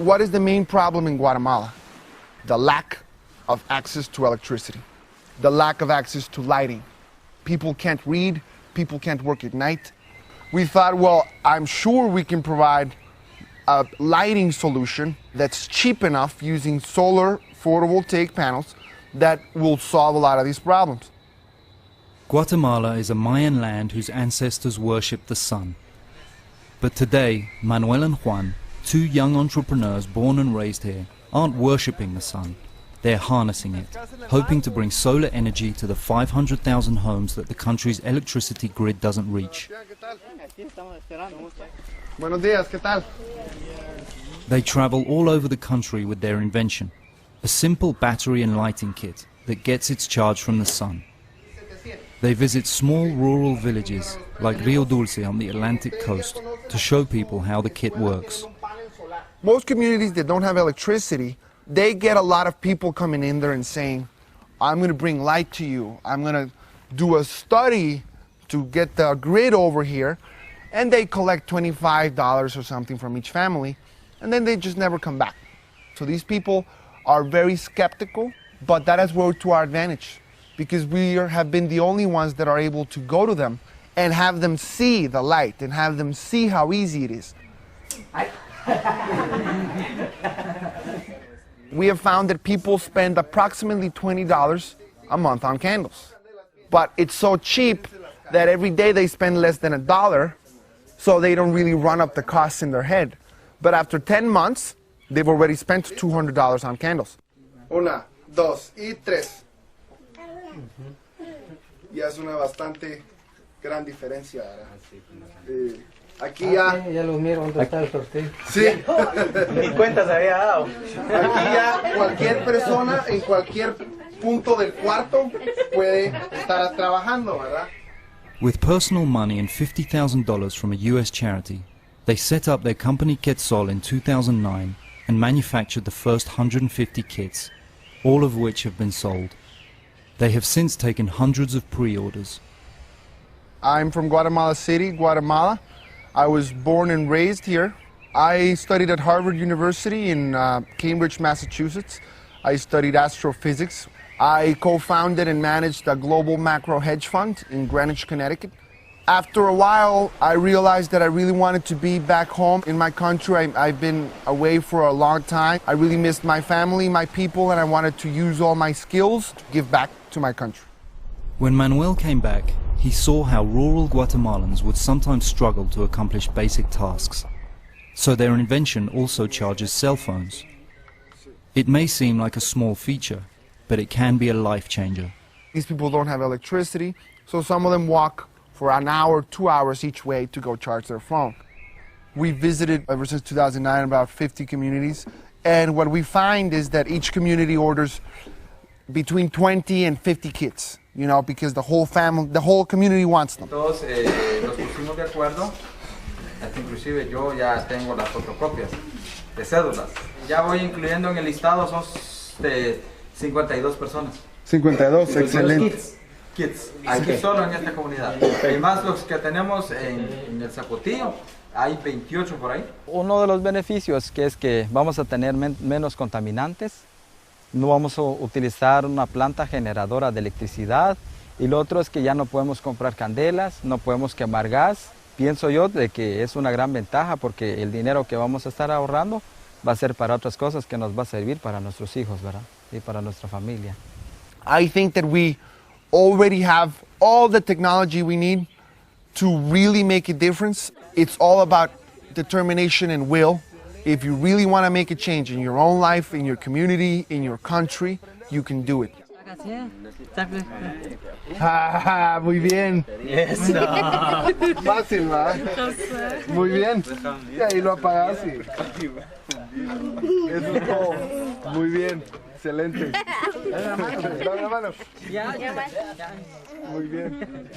What is the main problem in Guatemala? The lack of access to electricity, the lack of access to lighting. People can't read, people can't work at night. We thought, well, I'm sure we can provide a lighting solution that's cheap enough using solar photovoltaic panels that will solve a lot of these problems. Guatemala is a Mayan land whose ancestors worshipped the sun. But today, Manuel and Juan, two young entrepreneurs born and raised here, aren't worshipping the sun. They're harnessing it, hoping to bring solar energy to the 500,000 homes that the country's electricity grid doesn't reach. Buenos días, ¿qué tal? They travel all over the country with their invention, a simple battery and lighting kit that gets its charge from the sun. They visit small rural villages like Rio Dulce on the Atlantic coast to show people how the kit works. Most communities that don't have electricity, they get a lot of people coming in there and saying, I'm going to bring light to you. I'm going to do a study to get the grid over here. And they collect $25 or something from each family. And then they just never come back. So these people are very skeptical, but that has worked to our advantage because we have been the only ones that are able to go to them and have them see the light and have them see how easy it is. We have found that people spend approximately $20 a month on candles. But it's so cheap that every day they spend less than $1, so they don't really run up the costs in their head. But after 10 months, they've already spent $200 on candles. Una, dos, y tres. Ya es una bastante gran diferencia. Aquí ya... Ya los miro, ¿dónde está el sorteo? Sí. Ni cuenta se había dado. Aquí ya cualquier persona en cualquier punto del cuarto puede estar trabajando, ¿verdad? With personal money and $50,000 from a US charity, they set up their company Quetsol in 2009 and manufactured the first 150 kits, all of which have been sold. They have since taken hundreds of pre-orders. I'm from Guatemala City, Guatemala. I was born and raised here. I studied at Harvard University in Cambridge, Massachusetts. I studied astrophysics. I co-founded and managed a global macro hedge fund in Greenwich, Connecticut. After a while, I realized that I really wanted to be back home in my country. I've been away for a long time. I really missed my family, my people, and I wanted to use all my skills to give back to my country. When Manuel came back, he saw how rural Guatemalans would sometimes struggle to accomplish basic tasks. So their invention also charges cell phones. It may seem like a small feature, but it can be a life changer. These people don't have electricity, so some of them walk for an hour, 2 hours each way to go charge their phone. We visited, ever since 2009, about 50 communities, and what we find is that each community orders between 20 and 50 kits, you know, because the whole family, the whole community wants them. Todos nos pusimos de acuerdo, hasta inclusive yo ya tengo las fotocopias de cédulas. Ya voy incluyendo en el listado, son 52 personas. 52, excelente. Kits, aquí solo en esta comunidad. Y más los que tenemos en el Zapotillo, hay 28 por ahí. Uno de los beneficios que es que vamos a tener menos contaminantes, no vamos a utilizar una planta generadora de electricidad, y lo otro es que ya no podemos comprar candelas, no podemos quemar gas. Pienso yo de que es una gran ventaja porque el dinero que vamos a estar ahorrando va a ser para otras cosas que nos va a servir para nuestros hijos, ¿verdad? Y para nuestra familia. I think that we already have all the technology we need to really make a difference. It's all about determination and will. If you really want to make a change in your own life, in your community, in your country, you can do it. Muy bien. Yes. Fácil, ¿verdad? Muy bien. Y ahí lo apagas y... Eso es todo. Muy bien. Excelente. Dame la mano. Muy bien.